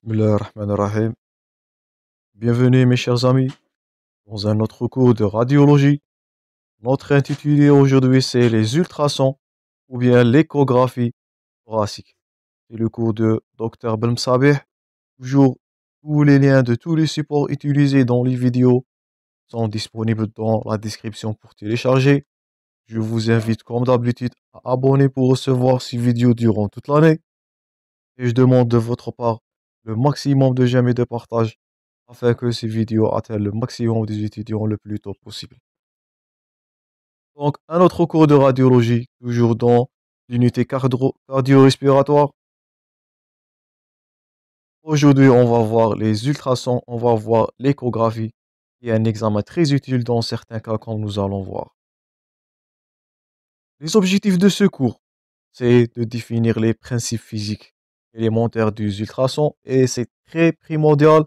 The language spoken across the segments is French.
Bismillahirrahmanirrahim. Bienvenue mes chers amis dans un autre cours de radiologie. Notre intitulé aujourd'hui c'est les ultrasons ou bien l'échographie thoracique. C'est le cours de Dr Belmsabeh. Toujours tous les liens de tous les supports utilisés dans les vidéos sont disponibles dans la description pour télécharger. Je vous invite comme d'habitude à abonner pour recevoir ces vidéos durant toute l'année. Et je demande de votre part le maximum de j'aime et de partage afin que ces vidéos atteignent le maximum des étudiants le plus tôt possible. Donc, un autre cours de radiologie, toujours dans l'unité cardio-respiratoire. Aujourd'hui, on va voir les ultrasons, on va voir l'échographie, qui est un examen très utile dans certains cas comme nous allons voir. Les objectifs de ce cours, c'est de définir les principes physiques élémentaires des ultrasons et c'est très primordial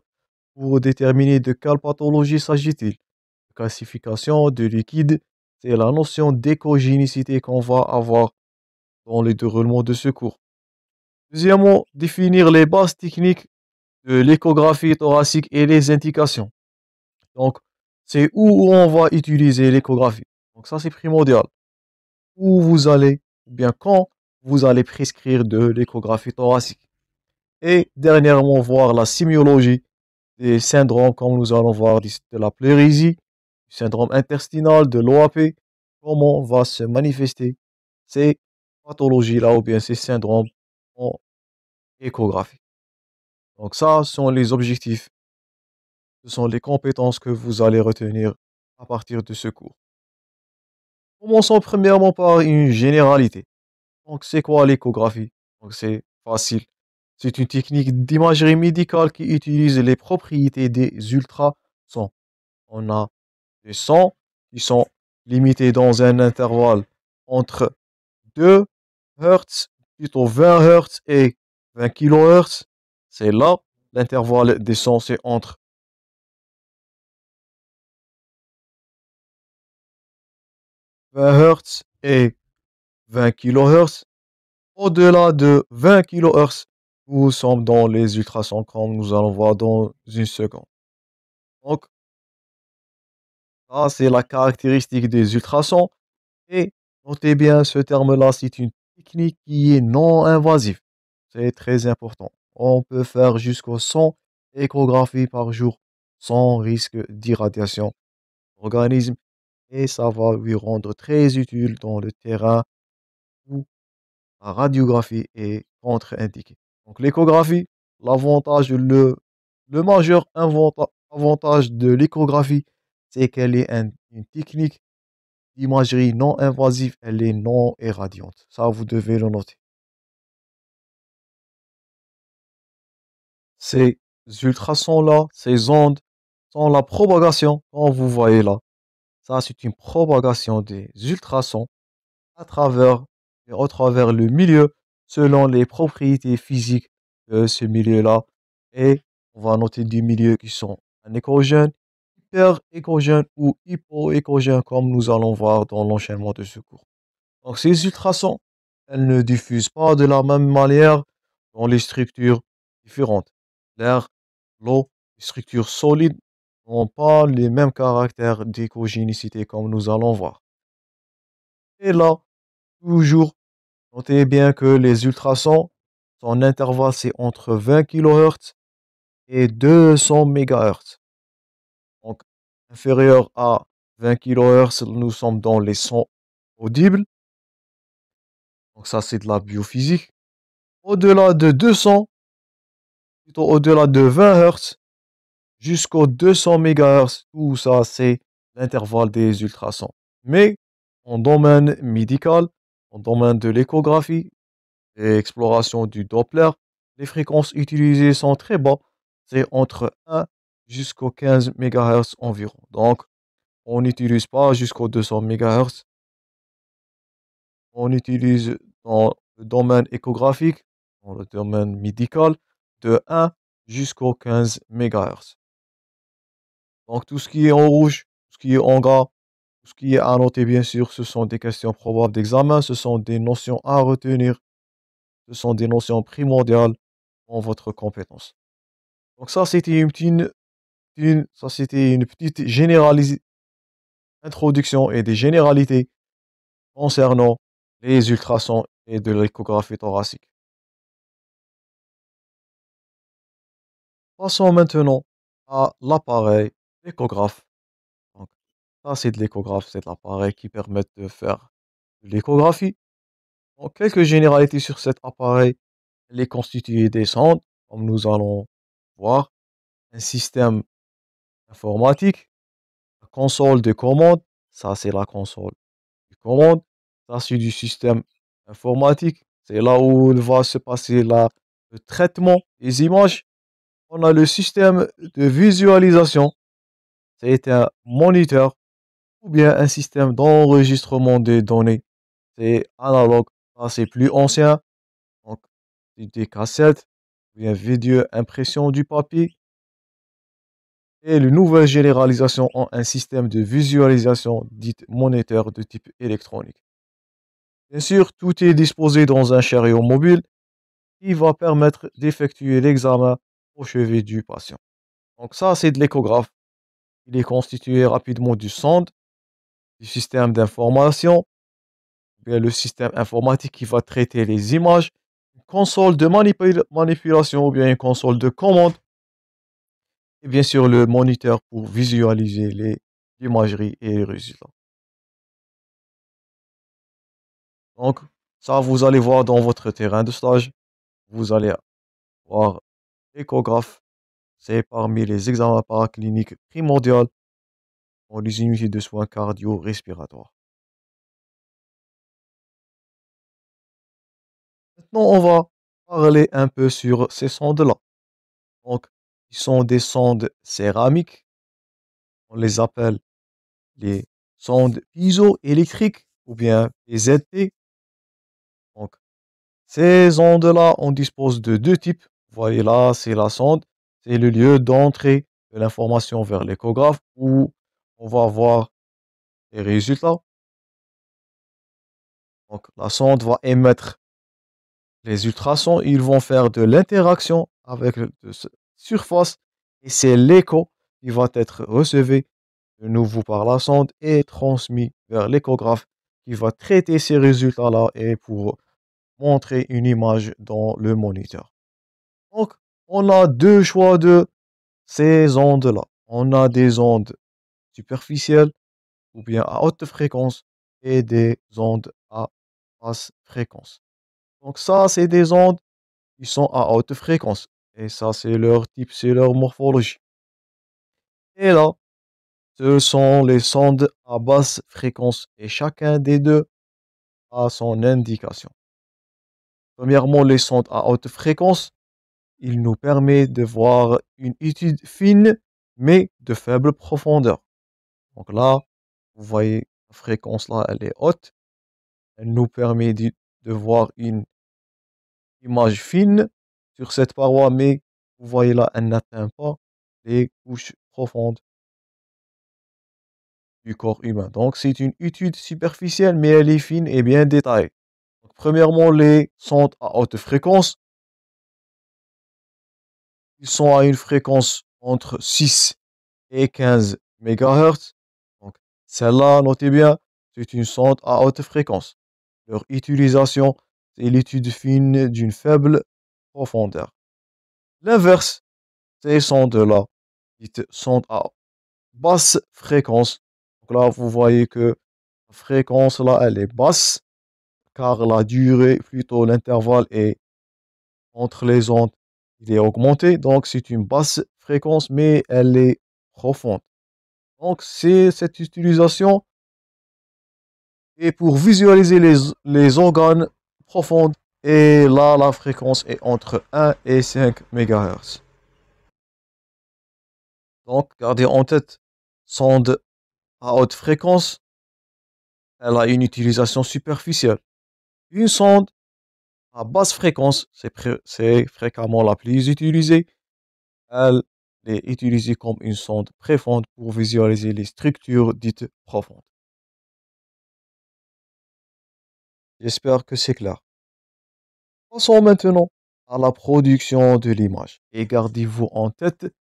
pour déterminer de quelle pathologie s'agit-il. Classification de liquide, c'est la notion d'échogénicité qu'on va avoir dans les déroulements de ce cours. Deuxièmement, définir les bases techniques de l'échographie thoracique et les indications. Donc, c'est où on va utiliser l'échographie. Donc ça, c'est primordial. Où vous allez, ou bien quand vous allez prescrire de l'échographie thoracique. Et dernièrement, voir la sémiologie des syndromes, comme nous allons voir de la pleurésie, du syndrome intestinal, de l'OAP, comment va se manifester ces pathologies-là ou bien ces syndromes en échographie. Donc ça sont les objectifs, ce sont les compétences que vous allez retenir à partir de ce cours. Commençons premièrement par une généralité. Donc c'est quoi l'échographie? Donc c'est facile. C'est une technique d'imagerie médicale qui utilise les propriétés des ultrasons. On a des sons qui sont limités dans un intervalle entre 2 Hz, plutôt 20 Hz et 20 kHz. C'est là, l'intervalle des sons, c'est entre 20 Hz et 20 kHz. Au-delà de 20 kHz, nous sommes dans les ultrasons, comme nous allons voir dans une seconde. Donc, ça, c'est la caractéristique des ultrasons. Et notez bien, ce terme-là, c'est une technique qui est non invasive. C'est très important. On peut faire jusqu'aux 100 échographies par jour sans risque d'irradiation de l'organisme et ça va lui rendre très utile dans le terrain où la radiographie est contre-indiquée. Donc l'échographie, le majeur avantage de l'échographie, c'est qu'elle est une technique d'imagerie non invasive, elle est non irradiante. Ça, vous devez le noter. Ces ultrasons-là, ces ondes, sont la propagation, comme vous voyez là. Ça, c'est une propagation des ultrasons à travers, au travers le milieu, selon les propriétés physiques de ce milieu-là. Et on va noter des milieux qui sont anéchogènes, hyper-échogènes ou hypoéchogènes, comme nous allons voir dans l'enchaînement de ce cours. Donc, ces ultrasons, elles ne diffusent pas de la même manière dans les structures différentes. L'air, l'eau, les structures solides n'ont pas les mêmes caractères d'échogénicité comme nous allons voir. Et là, toujours, notez bien que les ultrasons, son intervalle c'est entre 20 kHz et 200 MHz. Donc, inférieur à 20 kHz, nous sommes dans les sons audibles. Donc ça, c'est de la biophysique. Au-delà de 200, plutôt au-delà de 20 Hz, jusqu'aux 200 MHz, tout ça, c'est l'intervalle des ultrasons. Mais en domaine médical, en domaine de l'échographie et exploration du Doppler, les fréquences utilisées sont très bas. C'est entre 1 jusqu'aux 15 MHz environ. Donc, on n'utilise pas jusqu'aux 200 MHz. On utilise dans le domaine échographique, dans le domaine médical, de 1 jusqu'aux 15 MHz. Donc tout ce qui est en rouge, tout ce qui est en gras, tout ce qui est à noter, bien sûr, ce sont des questions probables d'examen, ce sont des notions à retenir, ce sont des notions primordiales dans votre compétence. Donc ça, c'était une petite introduction et des généralités concernant les ultrasons et de l'échographie thoracique. Passons maintenant à l'appareil échographe. Donc, ça, c'est de l'échographe, c'est l'appareil qui permet de faire de l'échographie. Donc, quelques généralités sur cet appareil. Elle est constituée des sondes, comme nous allons voir, un système informatique, la console de commande, ça c'est la console de commande, ça c'est du système informatique, c'est là où va se passer le traitement des images. On a le système de visualisation, c'est un moniteur ou bien un système d'enregistrement des données. C'est analogue, ça c'est plus ancien, donc c'est des cassettes, ou bien vidéo impression du papier. Et les nouvelles généralisations ont un système de visualisation dit moniteur de type électronique. Bien sûr, tout est disposé dans un chariot mobile qui va permettre d'effectuer l'examen au chevet du patient. Donc ça, c'est de l'échographe. Il est constitué rapidement du sonde, du système d'information, bien le système informatique qui va traiter les images, une console de manipulation ou bien une console de commande, et bien sûr le moniteur pour visualiser l'imagerie et les résultats. Donc, ça, vous allez voir dans votre terrain de stage, vous allez voir échographe, c'est parmi les examens paracliniques primordiaux dans les unités de soins cardio-respiratoires. Maintenant, on va parler un peu sur ces sondes-là. Donc, ils sont des sondes céramiques, on les appelle les sondes piezoélectriques ou bien les ZT. Donc, ces ondes-là, on dispose de deux types. Vous voyez là, c'est la sonde, c'est le lieu d'entrée de l'information vers l'échographe où on va voir les résultats. Donc, la sonde va émettre les ultrasons, ils vont faire de l'interaction avec surface et c'est l'écho qui va être recevé de nouveau par la sonde et transmis vers l'échographe qui va traiter ces résultats-là et pour montrer une image dans le moniteur. Donc, on a deux choix de ces ondes-là. On a des ondes superficielles ou bien à haute fréquence et des ondes à basse fréquence. Donc ça, c'est des ondes qui sont à haute fréquence. Et ça, c'est leur type, c'est leur morphologie. Et là, ce sont les sondes à basse fréquence et chacun des deux a son indication. Premièrement, les sondes à haute fréquence, il nous permet de voir une étude fine, mais de faible profondeur. Donc là, vous voyez, la fréquence là, elle est haute. Elle nous permet de voir une image fine sur cette paroi, mais vous voyez là, elle n'atteint pas les couches profondes du corps humain. Donc c'est une étude superficielle, mais elle est fine et bien détaillée. Donc, premièrement, les sondes à haute fréquence, ils sont à une fréquence entre 6 et 15 MHz. Donc celle-là, notez bien, c'est une sonde à haute fréquence. Leur utilisation, c'est l'étude fine d'une faible profondeur. L'inverse, ces sondes-là, dites sondes à basse fréquence. Donc là, vous voyez que la fréquence là, elle est basse, car la durée, plutôt l'intervalle est entre les ondes, il est augmenté. Donc c'est une basse fréquence, mais elle est profonde. Donc c'est cette utilisation et pour visualiser les organes profonds. Et là, la fréquence est entre 1 et 5 MHz. Donc, gardez en tête, sonde à haute fréquence, elle a une utilisation superficielle. Une sonde à basse fréquence, c'est fréquemment la plus utilisée. Elle est utilisée comme une sonde profonde pour visualiser les structures dites profondes. J'espère que c'est clair. Passons maintenant à la production de l'image. Et gardez-vous en tête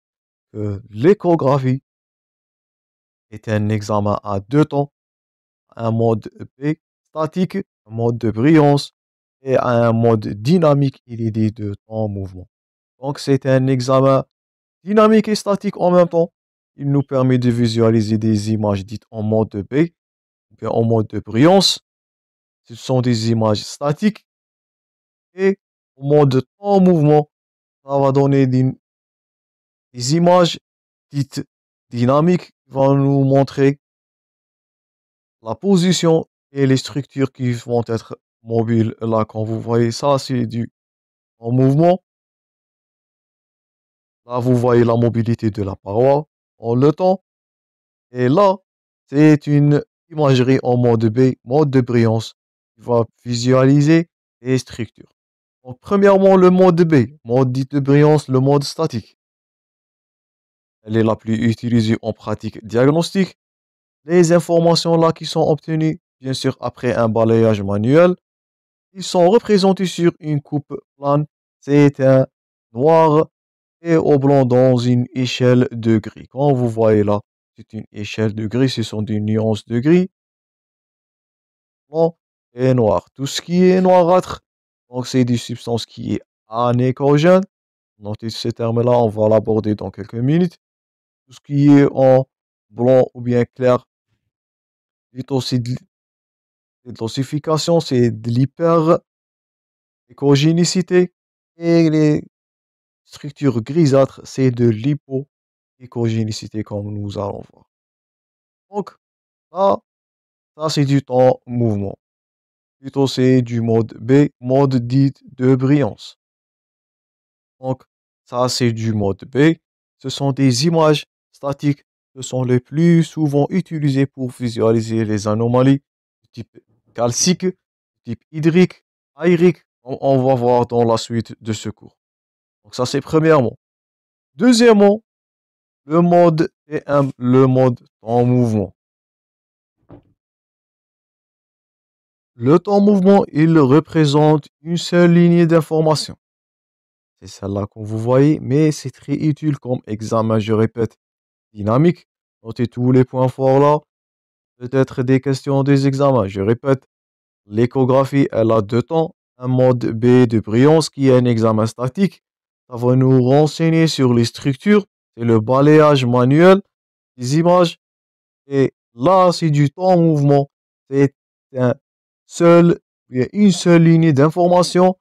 que l'échographie est un examen à deux temps, un mode B statique, un mode de brillance et un mode dynamique, il est dit de temps en mouvement. Donc c'est un examen dynamique et statique en même temps. Il nous permet de visualiser des images dites en mode B ou bien en mode de brillance. Ce sont des images statiques et en mode temps en mouvement, ça va donner des images dites dynamiques qui vont nous montrer la position et les structures qui vont être mobiles. Là, quand vous voyez ça, c'est du en mouvement. Là, vous voyez la mobilité de la paroi en le temps. Et là, c'est une imagerie en mode B, mode de brillance, qui va visualiser les structures. Donc, premièrement, le mode B, mode dit de brillance, le mode statique. Elle est la plus utilisée en pratique diagnostique. Les informations là qui sont obtenues, bien sûr, après un balayage manuel, ils sont représentés sur une coupe plane. C'est un noir et au blanc dans une échelle de gris. Quand vous voyez là, c'est une échelle de gris, ce sont des nuances de gris, blanc et noir. Tout ce qui est noirâtre, donc c'est des substances qui est anéchogène. Notez ce terme-là, on va l'aborder dans quelques minutes. Tout ce qui est en blanc ou bien clair, plutôt c'est de l'ossification, c'est de l'hyper-écogénicité. Et les structures grisâtres, c'est de l'hypo-écogénicité, comme nous allons voir. Donc, là, ça c'est du temps mouvement. Plutôt c'est du mode B, mode dit de brillance. Donc, ça c'est du mode B. Ce sont des images statiques. Ce sont les plus souvent utilisées pour visualiser les anomalies de type calcique, de type hydrique, aérique. On va voir dans la suite de ce cours. Donc ça c'est premièrement. Deuxièmement, le mode TM, le mode en mouvement. Le temps en mouvement, il représente une seule ligne d'information. C'est celle-là que vous voyez, mais c'est très utile comme examen, je répète, dynamique. Notez tous les points forts là. Peut-être des questions des examens. Je répète, l'échographie, elle a deux temps. Un mode B de brillance qui est un examen statique. Ça va nous renseigner sur les structures. C'est le balayage manuel des images. Et là, c'est du temps en mouvement. C'est un une seule ligne d'information,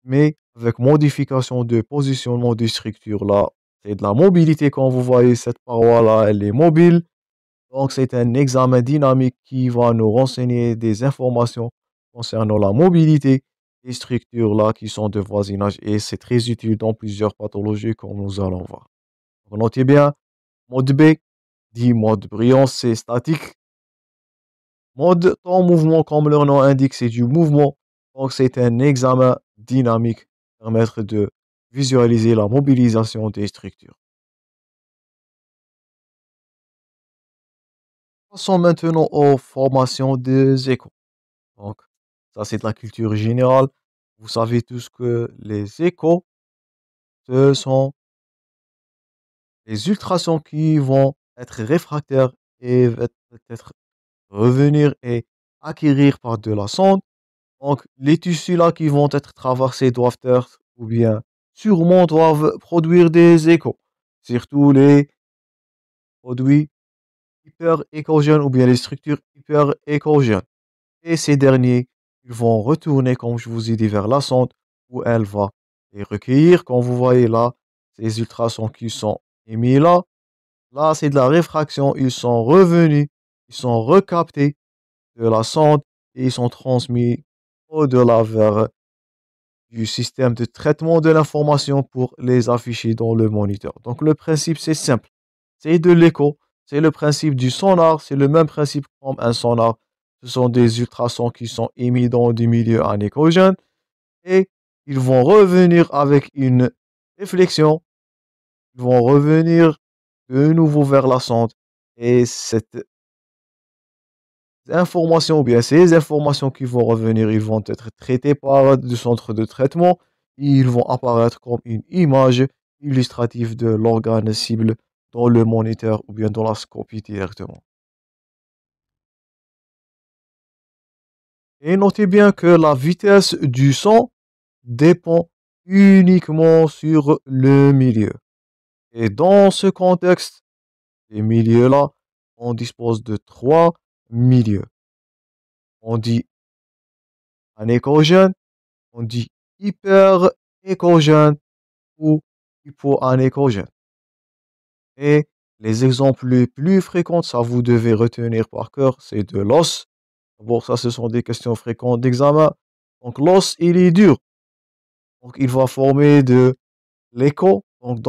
mais avec modification de positionnement des structures. Là, c'est de la mobilité. Quand vous voyez cette paroi-là, elle est mobile. Donc, c'est un examen dynamique qui va nous renseigner des informations concernant la mobilité des structures là qui sont de voisinage. Et c'est très utile dans plusieurs pathologies comme nous allons voir. Donc, notez bien, mode B dit mode brillance, c'est statique. Mode temps mouvement, comme leur nom indique, c'est du mouvement. Donc, c'est un examen dynamique qui permettre de visualiser la mobilisation des structures. Passons maintenant aux formations des échos. Donc, ça, c'est de la culture générale. Vous savez tous que les échos, ce sont les ultrasons qui vont être réfractaires et peut-être revenir et acquérir par de la sonde. Donc, les tissus là qui vont être traversés doivent être, ou bien sûrement doivent produire des échos. Surtout les produits hyper-échogènes ou bien les structures hyper-échogènes. Et ces derniers, ils vont retourner, comme je vous ai dit, vers la sonde où elle va les recueillir. Quand vous voyez là, ces ultrasons qui sont émis là, là c'est de la réfraction. Ils sont revenus, ils sont recaptés de la sonde et ils sont transmis au-delà vers du système de traitement de l'information pour les afficher dans le moniteur. Donc le principe c'est simple, c'est de l'écho, c'est le principe du sonar, c'est le même principe comme un sonar. Ce sont des ultrasons qui sont émis dans des milieux anéchogènes et ils vont revenir avec une réflexion, ils vont revenir de nouveau vers la sonde et cette informations ou bien ces informations qui vont revenir, ils vont être traités par du centre de traitement ils vont apparaître comme une image illustrative de l'organe cible dans le moniteur ou bien dans la scopie directement. Et notez bien que la vitesse du son dépend uniquement sur le milieu. Et dans ce contexte, les milieux-là, on dispose de trois milieux. On dit anéchogène, on dit hyper-échogène ou hypoanéchogène. Et les exemples les plus fréquents, ça vous devez retenir par cœur, c'est de l'os. Bon, ça, ce sont des questions fréquentes d'examen. Donc, l'os, il est dur. Donc, il va former de l'écho. Donc,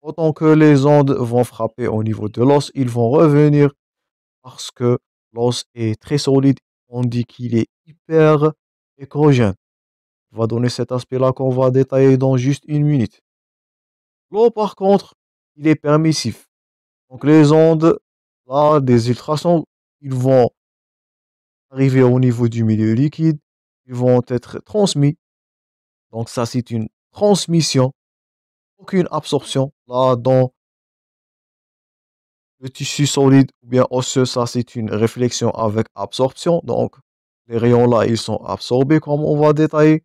autant que les ondes vont frapper au niveau de l'os, ils vont revenir parce que l'os est très solide. On dit qu'il est hyper échogène. Il va donner cet aspect-là qu'on va détailler dans juste une minute. L'eau, par contre, il est permissif. Donc, les ondes, là, des ultrasons, ils vont arriver au niveau du milieu liquide. Ils vont être transmis. Donc, ça, c'est une transmission. Aucune absorption. Là, dans le tissu solide ou bien osseux, ça, c'est une réflexion avec absorption. Donc, les rayons là, ils sont absorbés comme on va détailler.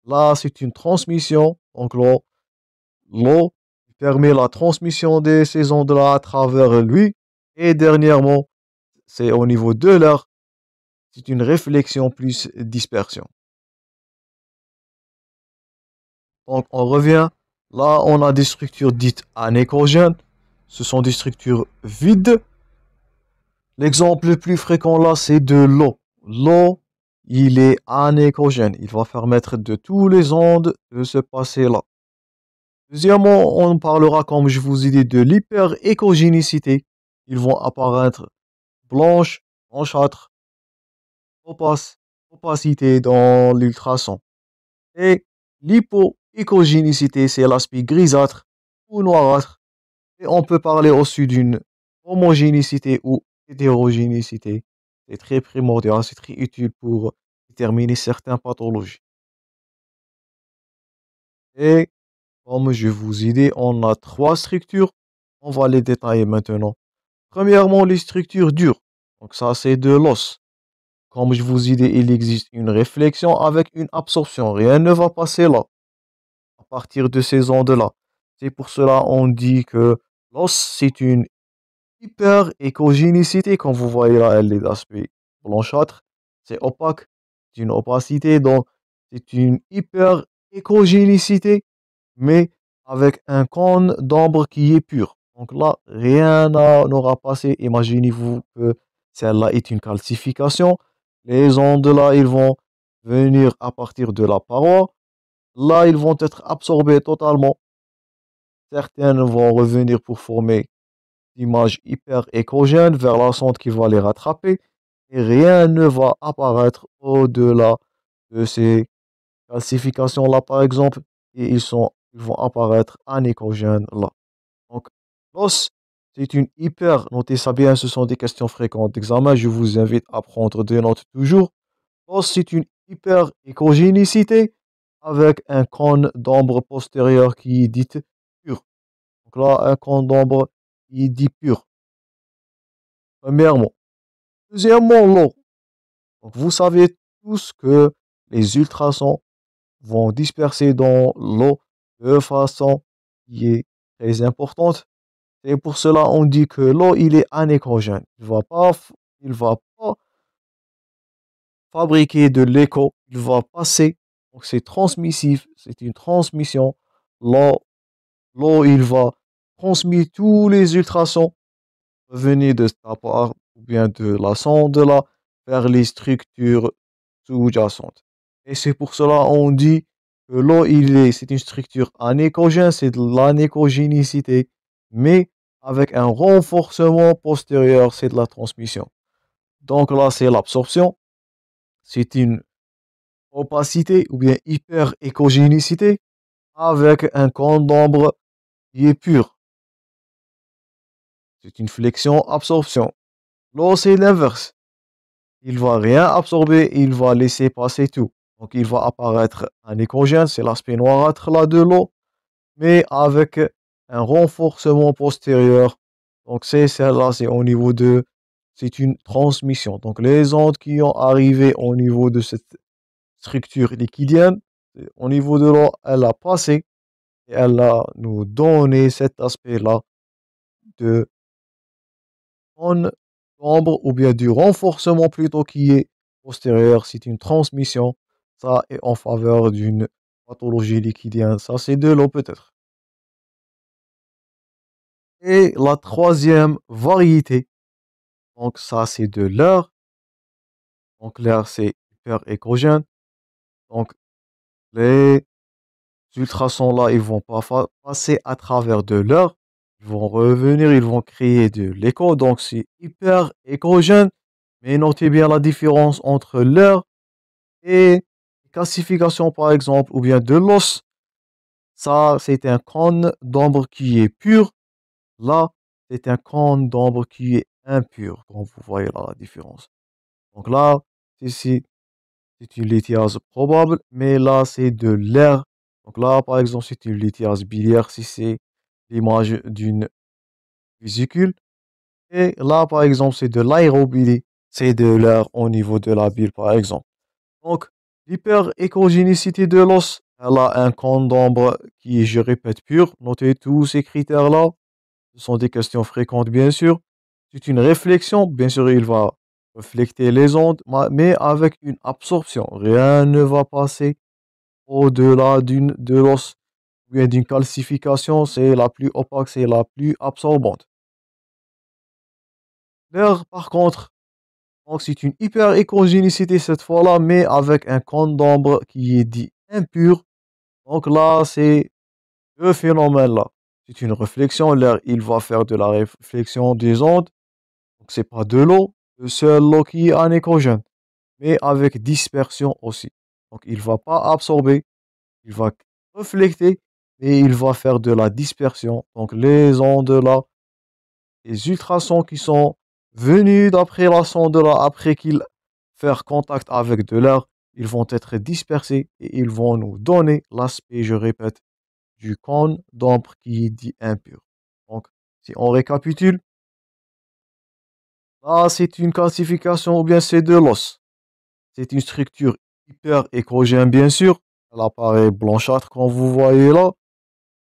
Là, c'est une transmission. Donc, l'eau permet la transmission de ces ondes-là à travers lui. Et dernièrement, c'est au niveau de l'air, c'est une réflexion plus dispersion. Donc, on revient. Là, on a des structures dites anéchogènes. Ce sont des structures vides. L'exemple le plus fréquent là, c'est de l'eau. L'eau, il est anéchogène. Il va permettre de tous les ondes de se passer là. Deuxièmement, on parlera, comme je vous ai dit, de l'hyperéchogénicité. Ils vont apparaître blanches, blanchâtres, opacité dans l'ultrason. Et l'hypoéchogénicité, c'est l'aspect grisâtre ou noirâtre. Et on peut parler aussi d'une homogénéité ou hétérogénéité. C'est très primordial, c'est très utile pour déterminer certaines pathologies. Et comme je vous ai dit, on a trois structures. On va les détailler maintenant. Premièrement, les structures dures. Donc ça, c'est de l'os. Comme je vous ai dit, il existe une réflexion avec une absorption. Rien ne va passer là, à partir de ces ondes-là. C'est pour cela on dit que l'os, c'est une hyperéchogénicité. Comme vous voyez là, elle est d'aspect blanchâtre. C'est opaque. C'est une opacité. Donc, c'est une hyperéchogénicité, mais avec un cône d'ombre qui est pur. Donc là, rien n'aura passé. Imaginez-vous que celle-là est une calcification. Les ondes là, ils vont venir à partir de la paroi. Là, ils vont être absorbés totalement. Certaines vont revenir pour former d'image hyper échogène vers la sonde qui va les rattraper et rien ne va apparaître au-delà de ces calcifications-là, par exemple, et ils vont apparaître anéchogènes là. Donc, l'os, c'est une hyper, notez ça bien, ce sont des questions fréquentes d'examen, je vous invite à prendre des notes toujours. L'os, c'est une hyper échogénicité avec un cône d'ombre postérieur qui est dit pur. Donc là, un cône d'ombre qui est dit pur. Premièrement. Deuxièmement, l'eau. Donc, vous savez tous que les ultrasons vont disperser dans l'eau de façon qui est très importante. Et pour cela, on dit que l'eau, il est anéchogène. Il va pas fabriquer de l'écho. Il va passer. Donc, c'est transmissif. C'est une transmission. L'eau, il va transmettre tous les ultrasons venir de ta part ou bien de la sonde là vers les structures sous-jacentes. Et c'est pour cela on dit que l'eau, c'est une structure anéchogène, c'est de l'anéchogénicité, mais avec un renforcement postérieur, c'est de la transmission. Donc là, c'est l'absorption, c'est une opacité ou bien hyper-échogénicité avec un cône d'ombre qui est pur. C'est une flexion-absorption. L'eau, c'est l'inverse. Il va rien absorber, il va laisser passer tout. Donc, il va apparaître un écogène, c'est l'aspect noirâtre là de l'eau, mais avec un renforcement postérieur. Donc, c'est celle-là, c'est au niveau de, c'est une transmission. Donc, les ondes qui ont arrivé au niveau de cette structure liquidienne, au niveau de l'eau, elle a passé et elle a nous donné cet aspect-là de cône d'ombre ou bien du renforcement plutôt qui est postérieur. C'est une transmission. Ça est en faveur d'une pathologie liquidienne. Ça, c'est de l'eau peut-être. Et la troisième variété, donc ça, c'est de l'air. Donc l'air, c'est hyper écogène. Donc les ultrasons là, ils vont pas passer à travers de l'air. Ils vont revenir, ils vont créer de l'écho. Donc c'est hyper écogène. Mais notez bien la différence entre l'air et calcification par exemple, ou bien de l'os. Ça, c'est un cône d'ombre qui est pur. Là, c'est un cône d'ombre qui est impur. Donc vous voyez là la différence. Donc là, ici, c'est une lithiase probable, mais là, c'est de l'air. Donc là, par exemple, c'est une lithiase biliaire si c'est l'image d'une vésicule. Et là, par exemple, c'est de l'aérobilie. C'est de l'air au niveau de la bile, par exemple. Donc, l'hyperécogénécité de l'os, elle a un cône d'ombre qui est, je répète, pur. Notez tous ces critères-là. Ce sont des questions fréquentes, bien sûr. C'est une réflexion. Bien sûr, il va refléter les ondes, mais avec une absorption. Rien ne va passer au-delà de l'os ou bien d'une calcification. C'est la plus opaque, c'est la plus absorbante. L'air, par contre, donc c'est une hyperécogénécité cette fois-là, mais avec un cône d'ombre qui est dit impur. Donc là, c'est le phénomène-là. C'est une réflexion. L'air, il va faire de la réflexion des ondes. Donc c'est pas de l'eau, le seul l'eau qui est anécogène, mais avec dispersion aussi. Donc il va pas absorber, il va refléter et il va faire de la dispersion. Donc les ondes là, les ultrasons qui sont venus d'après la sonde là, après qu'ils faire contact avec de l'air, ils vont être dispersés et ils vont nous donner l'aspect, je répète, du cône d'ombre qui est dit impur. Donc si on récapitule, là c'est une calcification ou bien c'est de l'os. C'est une structure hyper écogène, bien sûr. Elle apparaît blanchâtre, comme vous voyez là.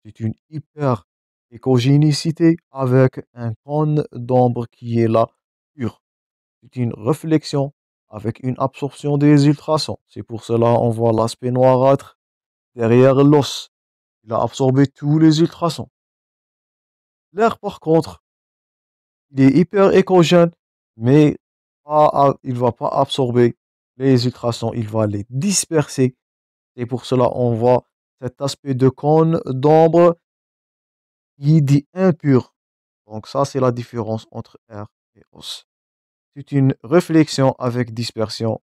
C'est une hyper écogénicité avec un cône d'ombre qui est là, pur. C'est une réflexion avec une absorption des ultrasons. C'est pour cela on voit l'aspect noirâtre derrière l'os. Il a absorbé tous les ultrasons. L'air, par contre, il est hyper écogène, mais il ne va pas absorber les ultrasons, il va les disperser. Et pour cela, on voit cet aspect de cône d'ombre qui dit impur. Donc ça, c'est la différence entre air et os. C'est une réflexion avec dispersion.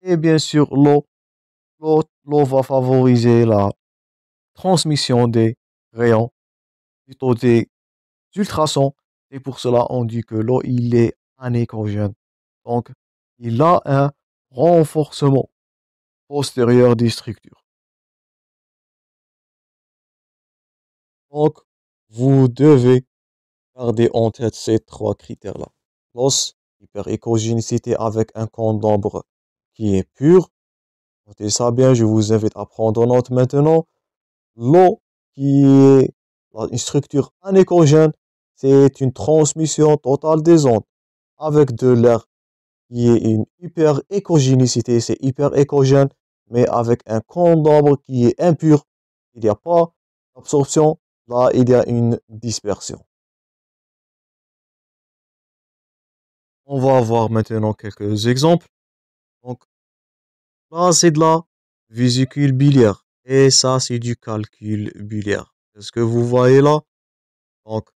Et bien sûr, l'eau va favoriser la transmission des rayons, plutôt des ultrasons. Et pour cela, on dit que l'eau, il est anécogène. Donc, il a un renforcement postérieur des structures. Donc, vous devez garder en tête ces trois critères-là. L'os, hyperécogénécité avec un cône d'ombre qui est pur. Notez ça bien, je vous invite à prendre note maintenant. L'eau, qui est une structure anécogène, c'est une transmission totale des ondes. Avec de l'air, qui est une hyperécogénécité, c'est hyper écogène, mais avec un cône d'ombre qui est impur. Il n'y a pas d'absorption, là il y a une dispersion. On va voir maintenant quelques exemples. Donc là, c'est de la vésicule biliaire. Et ça, c'est du calcul biliaire. Est-ce que vous voyez là? Donc,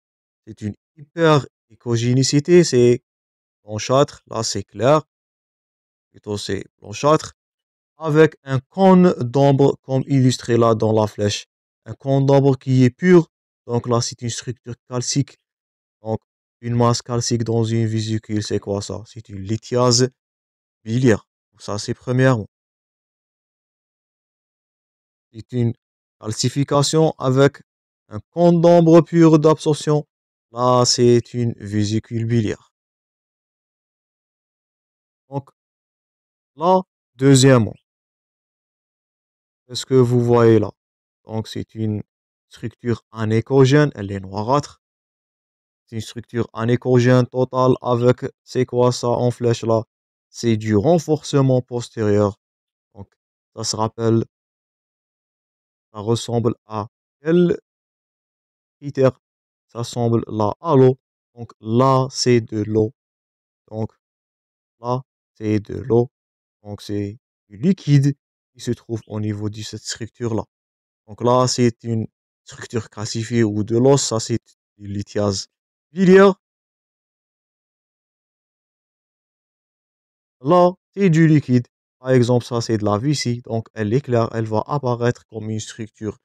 c'est une hyper écogénicité, c'est blanchâtre. Là, c'est clair. Plutôt, c'est blanchâtre. Avec un cône d'ombre, comme illustré là dans la flèche. Un cône d'ombre qui est pur. Donc là, c'est une structure calcique. Donc, une masse calcique dans une vésicule, c'est quoi ça? C'est une lithiase biliaire. Ça, c'est premièrement. C'est une calcification avec un cône d'ombre pur d'absorption. Là, c'est une vésicule biliaire. Donc là, deuxièmement, qu'est-ce que vous voyez là? Donc c'est une structure anéchogène, elle est noirâtre. C'est une structure anéchogène totale avec, c'est quoi ça en flèche là? C'est du renforcement postérieur. Donc ça se rappelle, ça ressemble à quel critère? Ça ressemble là à l'eau. Donc là, c'est de l'eau. Donc là, c'est de l'eau. Donc c'est du liquide qui se trouve au niveau de cette structure-là. Donc là, c'est une structure calcifiée ou de l'os, ça c'est du lithiase biliaire. Là, c'est du liquide. Par exemple, ça c'est de la vessie, donc elle éclaire, elle va apparaître comme une structure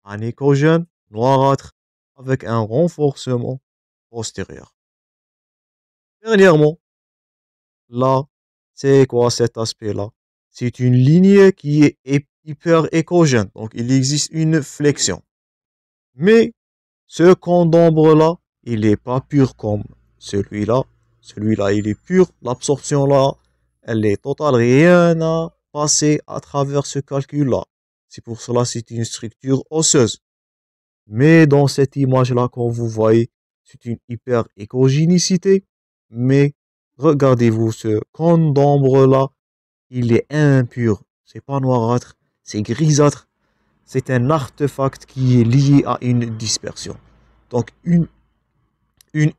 anéchogène, noirâtre, avec un renforcement postérieur. Dernièrement, là, c'est quoi cet aspect-là? C'est une lignée qui est hyper échogène, donc il existe une flexion. Mais ce cône d'ombre-là, il n'est pas pur comme celui-là. Celui-là, il est pur. L'absorption là, elle est totale. Rien à passer à travers ce calcul-là. C'est pour cela que c'est une structure osseuse. Mais dans cette image-là, comme vous voyez, c'est une hyper-écogénicité. Mais regardez-vous, ce cône d'ombre-là, il est impur. C'est pas noirâtre, c'est grisâtre. C'est un artefact qui est lié à une dispersion. Donc une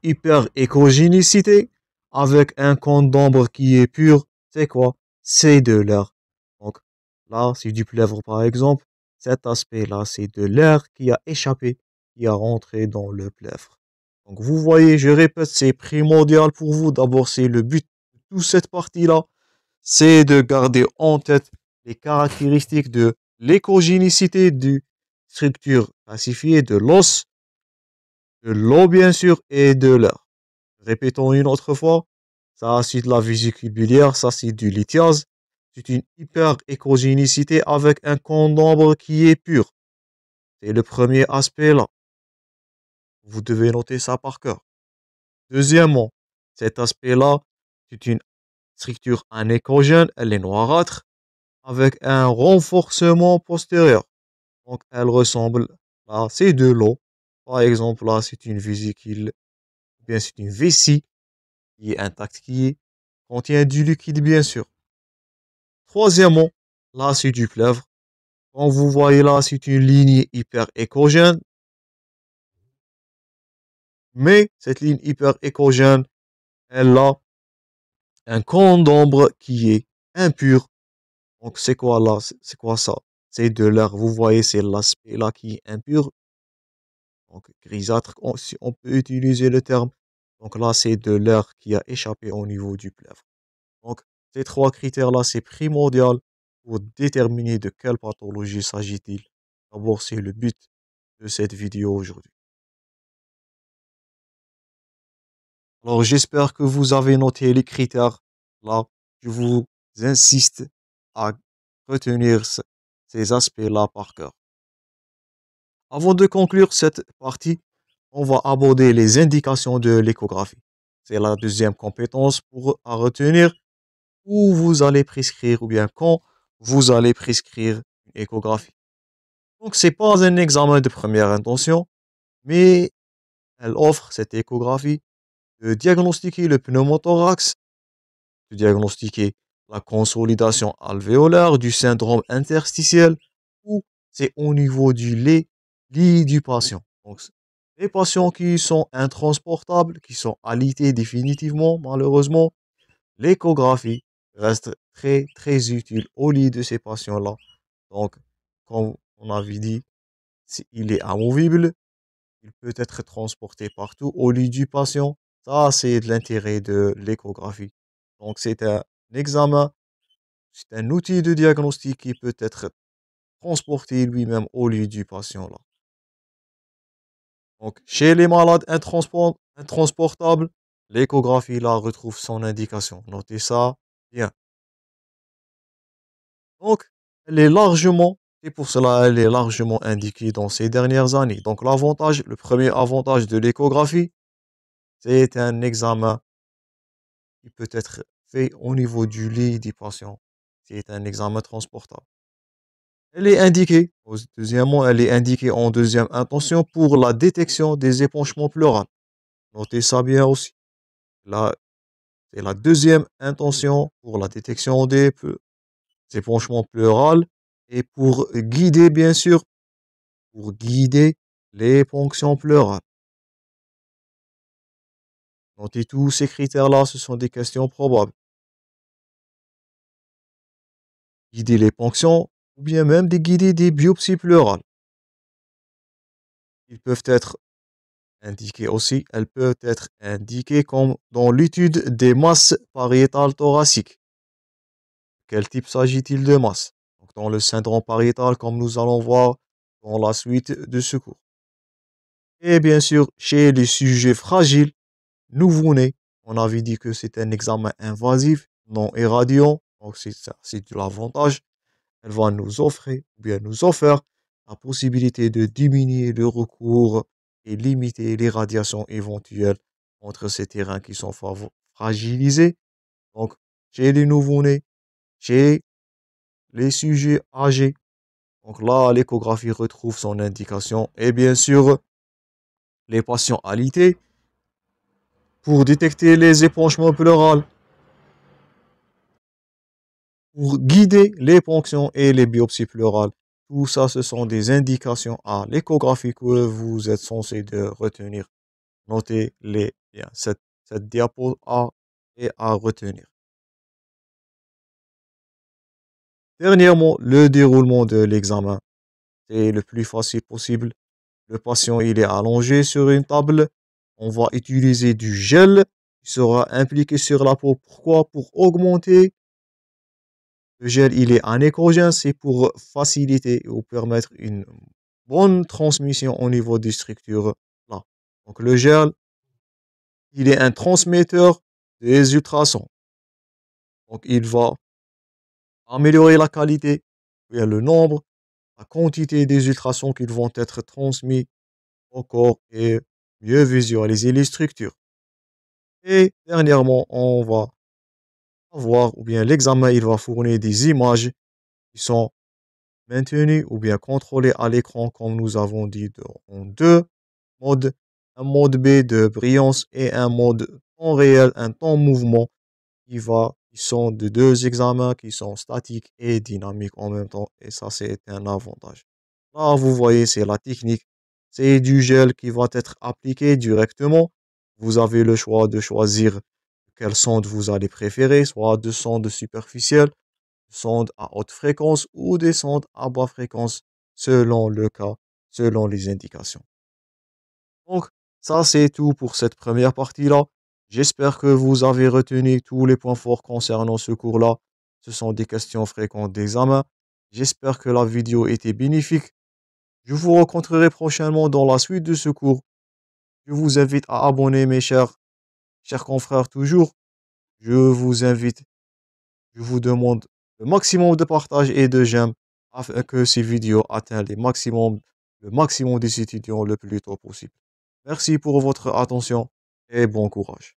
hyper-écogénicité avec un cône d'ombre qui est pur, c'est quoi? C'est de l'air. Donc là, c'est du plèvre par exemple. Cet aspect-là, c'est de l'air qui a échappé, qui a rentré dans le plèvre. Donc vous voyez, je répète, c'est primordial pour vous. D'abord, c'est le but de toute cette partie-là, c'est de garder en tête les caractéristiques de l'écogénicité du structure classifiée de l'os, de l'eau bien sûr et de l'air. Répétons une autre fois, ça c'est de la vésicule biliaire, ça c'est du lithiase. C'est une hyper-écogénicité avec un cône d'ombre qui est pur. C'est le premier aspect là. Vous devez noter ça par cœur. Deuxièmement, cet aspect-là, c'est une structure anéchogène, elle est noirâtre, avec un renforcement postérieur. Donc elle ressemble, là c'est de l'eau. Par exemple là c'est une vésicule, ou bien c'est une vessie qui est intacte, qui contient du liquide bien sûr. Troisièmement, là c'est du plèvre. Comme vous voyez là, c'est une ligne hyper échogène. Mais cette ligne hyper échogène, elle a un cône d'ombre qui est impur. Donc c'est quoi là? C'est quoi ça? C'est de l'air. Vous voyez, c'est l'aspect là qui est impur. Donc grisâtre, si on peut utiliser le terme. Donc là, c'est de l'air qui a échappé au niveau du plèvre. Donc ces trois critères-là, c'est primordial pour déterminer de quelle pathologie s'agit-il. D'abord, c'est le but de cette vidéo aujourd'hui. Alors j'espère que vous avez noté les critères là. Je vous insiste à retenir ces aspects-là par cœur. Avant de conclure cette partie, on va aborder les indications de l'échographie. C'est la deuxième compétence à retenir où vous allez prescrire ou bien quand vous allez prescrire une échographie. Donc, c'est pas un examen de première intention, mais elle offre cette échographie de diagnostiquer le pneumothorax, de diagnostiquer la consolidation alvéolaire du syndrome interstitiel ou c'est au niveau du lit du patient. Donc, les patients qui sont intransportables, qui sont alités définitivement, malheureusement, l'échographie reste très très utile au lit de ces patients-là. Donc, comme on avait dit, il est amovible, il peut être transporté partout au lit du patient. Ça, c'est de l'intérêt de l'échographie. Donc, c'est un examen, c'est un outil de diagnostic qui peut être transporté lui-même au lit du patient là. Donc, chez les malades intransportables, l'échographie là retrouve son indication. Notez ça bien. Donc, elle est largement Et pour cela, elle est largement indiquée dans ces dernières années. Donc le premier avantage de l'échographie, c'est un examen qui peut être fait au niveau du lit du patient. C'est un examen transportable. Deuxièmement, elle est indiquée en deuxième intention pour la détection des épanchements pleuraux. Notez ça bien aussi. Là, c'est la deuxième intention pour la détection des épanchements pleuraux et pour guider, bien sûr, pour guider les ponctions pleurales. Notez tous ces critères-là, ce sont des questions probables. Guider les ponctions ou bien même guider des biopsies pleurales. Ils peuvent être indiquées aussi, elles peuvent être indiquées comme dans l'étude des masses pariétales thoraciques. Quel type s'agit-il de masse? Donc, dans le syndrome pariétal, comme nous allons voir dans la suite de ce cours. Et bien sûr, chez les sujets fragiles, nouveau-nés, on avait dit que c'est un examen invasif, non irradiant, donc c'est de l'avantage. Elle va nous offrir, ou bien nous offrir, la possibilité de diminuer le recours et limiter les radiations éventuelles entre ces terrains qui sont fragilisés. Donc, chez les nouveau-nés, chez les sujets âgés. Donc là, l'échographie retrouve son indication. Et bien sûr, les patients alités pour détecter les épanchements pleuraux, pour guider les ponctions et les biopsies pleurales. Tout ça, ce sont des indications à l'échographie que vous êtes censé de retenir. Notez-les bien. Cette diapo est à retenir. Dernièrement, le déroulement de l'examen. C'est le plus facile possible. Le patient, il est allongé sur une table. On va utiliser du gel qui sera impliqué sur la peau. Pourquoi? Pour augmenter. Le gel, il est anéchogène, c'est pour faciliter ou permettre une bonne transmission au niveau des structures là. Donc le gel, il est un transmetteur des ultrasons. Donc il va améliorer la qualité, bien le nombre, la quantité des ultrasons qui vont être transmis au corps et mieux visualiser les structures. Et dernièrement, on va voir, ou bien l'examen, il va fournir des images qui sont maintenues ou bien contrôlées à l'écran, comme nous avons dit, en deux modes. Un mode B de brillance et un mode temps réel, un temps mouvement qui sont de deux examens qui sont statiques et dynamiques en même temps. Et ça, c'est un avantage. Là, vous voyez, c'est la technique. C'est du gel qui va être appliqué directement. Vous avez le choix de choisir quelle sonde vous allez préférer, soit de sondes superficielles, sondes à haute fréquence ou des sondes à basse fréquence, selon le cas, selon les indications. Donc, ça, c'est tout pour cette première partie-là. J'espère que vous avez retenu tous les points forts concernant ce cours-là. Ce sont des questions fréquentes d'examen. J'espère que la vidéo était bénéfique. Je vous rencontrerai prochainement dans la suite de ce cours. Je vous invite à abonner, mes chers confrères, toujours. Je vous invite, je vous demande le maximum de partage et de j'aime afin que ces vidéos atteignent le maximum des étudiants le plus tôt possible. Merci pour votre attention et bon courage.